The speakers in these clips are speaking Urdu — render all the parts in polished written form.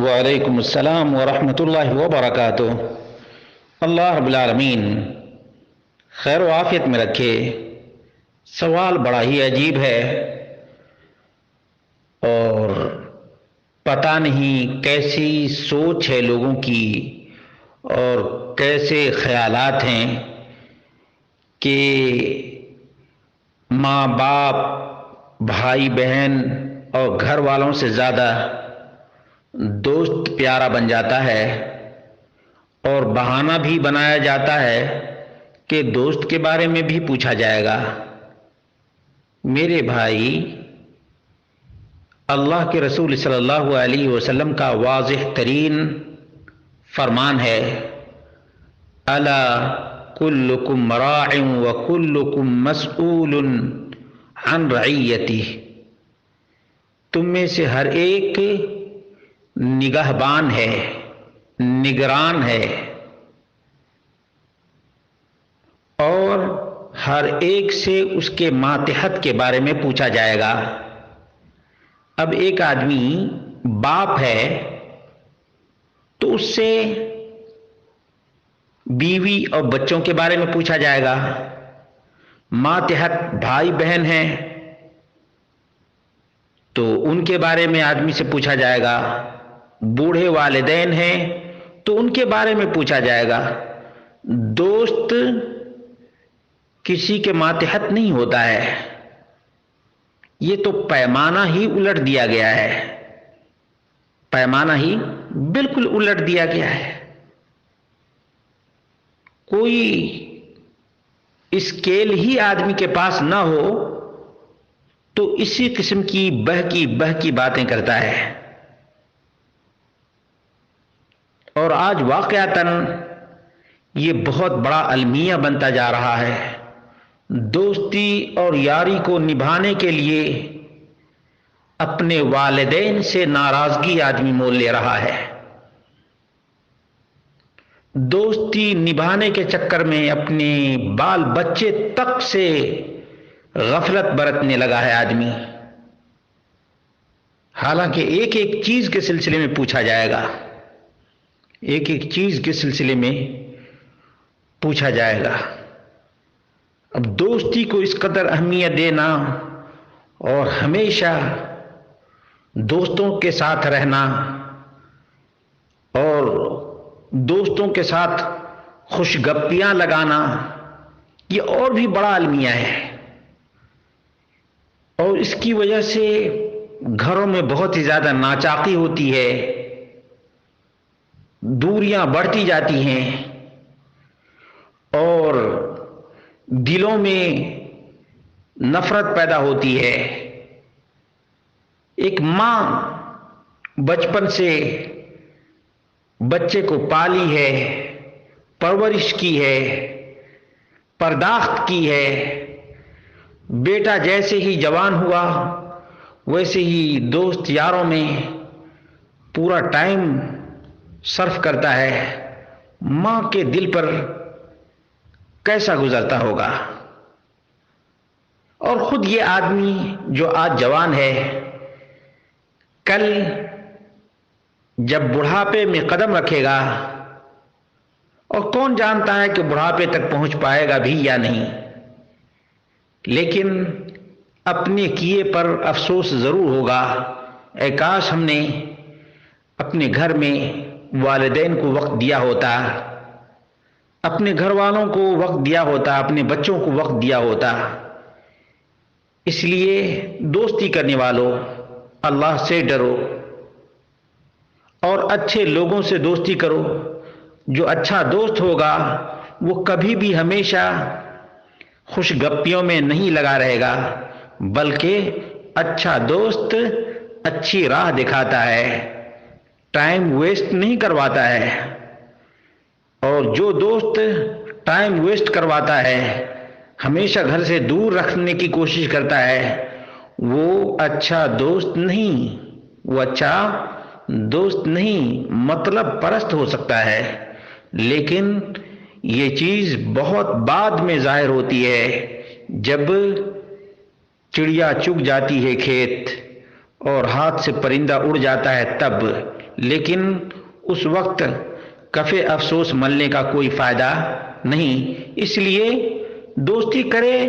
وعلیکم السلام ورحمۃ اللہ وبرکاتہ۔ اللہ رب العالمین خیر و عافیت میں رکھے۔ سوال بڑا ہی عجیب ہے اور پتہ نہیں کیسی سوچ ہے لوگوں کی اور کیسے خیالات ہیں کہ ماں باپ، بھائی بہن اور گھر والوں سے زیادہ دوست پیارا بن جاتا ہے، اور بہانہ بھی بنایا جاتا ہے کہ دوست کے بارے میں بھی پوچھا جائے گا۔ میرے بھائی، اللہ کے رسول صلی اللہ علیہ وسلم کا واضح ترین فرمان ہے، الا کلکم راع وکلکم مسئول عن رعیتہ۔ تم میں سے ہر ایک نگہبان ہے، نگران ہے، اور ہر ایک سے اس کے ماتحت کے بارے میں پوچھا جائے گا۔ اب ایک آدمی باپ ہے تو اس سے بیوی اور بچوں کے بارے میں پوچھا جائے گا، ماتحت بھائی بہن ہیں تو ان کے بارے میں آدمی سے پوچھا جائے گا، بوڑھے والدین ہیں تو ان کے بارے میں پوچھا جائے گا۔ دوست کسی کے ماتحت نہیں ہوتا ہے، یہ تو پیمانہ ہی الٹ دیا گیا ہے، پیمانہ ہی بالکل الٹ دیا گیا ہے۔ کوئی اسکیل ہی آدمی کے پاس نہ ہو تو اسی قسم کی بہکی باتیں کرتا ہے۔ اور آج واقعتاً یہ بہت بڑا المیہ بنتا جا رہا ہے۔ دوستی اور یاری کو نبھانے کے لیے اپنے والدین سے ناراضگی آدمی مول لے رہا ہے۔ دوستی نبھانے کے چکر میں اپنے بال بچے تک سے غفلت برتنے لگا ہے آدمی، حالانکہ ایک ایک چیز کے سلسلے میں پوچھا جائے گا، ایک ایک چیز کے سلسلے میں پوچھا جائے گا۔ اب دوستی کو اس قدر اہمیت دینا اور ہمیشہ دوستوں کے ساتھ رہنا اور دوستوں کے ساتھ خوش گپیاں لگانا، یہ اور بھی بڑا المیہ ہے، اور اس کی وجہ سے گھروں میں بہت ہی زیادہ ناچاقی ہوتی ہے، دوریاں بڑھتی جاتی ہیں اور دلوں میں نفرت پیدا ہوتی ہے۔ ایک ماں بچپن سے بچے کو پالی ہے، پرورش کی ہے، پرداخت کی ہے، بیٹا جیسے ہی جوان ہوا ویسے ہی دوست یاروں میں پورا ٹائم صرف کرتا ہے۔ ماں کے دل پر کیسا گزرتا ہوگا؟ اور خود یہ آدمی جو آج جوان ہے، کل جب بڑھاپے میں قدم رکھے گا، اور کون جانتا ہے کہ بڑھاپے تک پہنچ پائے گا بھی یا نہیں، لیکن اپنے کیے پر افسوس ضرور ہوگا، اے کاش ہم نے اپنے گھر میں والدین کو وقت دیا ہوتا، اپنے گھر والوں کو وقت دیا ہوتا، اپنے بچوں کو وقت دیا ہوتا۔ اس لیے دوستی کرنے والوں، اللہ سے ڈرو اور اچھے لوگوں سے دوستی کرو۔ جو اچھا دوست ہوگا وہ کبھی بھی ہمیشہ خوش گپیوں میں نہیں لگا رہے گا، بلکہ اچھا دوست اچھی راہ دکھاتا ہے، ٹائم ویسٹ نہیں کرواتا ہے۔ اور جو دوست ٹائم ویسٹ کرواتا ہے، ہمیشہ گھر سے دور رکھنے کی کوشش کرتا ہے، وہ اچھا دوست نہیں، وہ اچھا دوست نہیں، مطلب پرست ہو سکتا ہے، لیکن یہ چیز بہت بعد میں ظاہر ہوتی ہے، جب چڑیا چگ جاتی ہے کھیت اور ہاتھ سے پرندہ اڑ جاتا ہے تب۔ لیکن اس وقت کف افسوس ملنے کا کوئی فائدہ نہیں، اس لیے دوستی کرے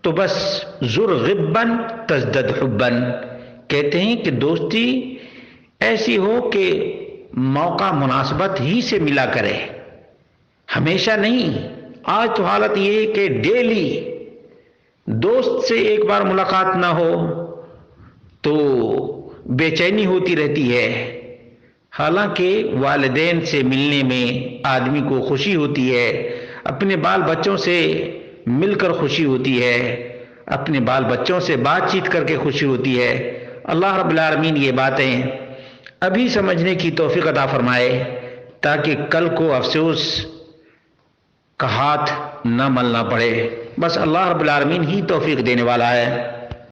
تو بس زر غبن تزدد حبن، کہتے ہیں کہ دوستی ایسی ہو کہ موقع مناسبت ہی سے ملا کرے، ہمیشہ نہیں۔ آج تو حالت یہ ہے کہ ڈیلی دوست سے ایک بار ملاقات نہ ہو تو بے چینی ہوتی رہتی ہے، حالانکہ والدین سے ملنے میں آدمی کو خوشی ہوتی ہے، اپنے بال بچوں سے مل کر خوشی ہوتی ہے، اپنے بال بچوں سے بات چیت کر کے خوشی ہوتی ہے۔ اللہ رب العالمین یہ باتیں ابھی سمجھنے کی توفیق عطا فرمائے تاکہ کل کو افسوس کا ہاتھ نہ ملنا پڑے۔ بس اللہ رب العالمین ہی توفیق دینے والا ہے۔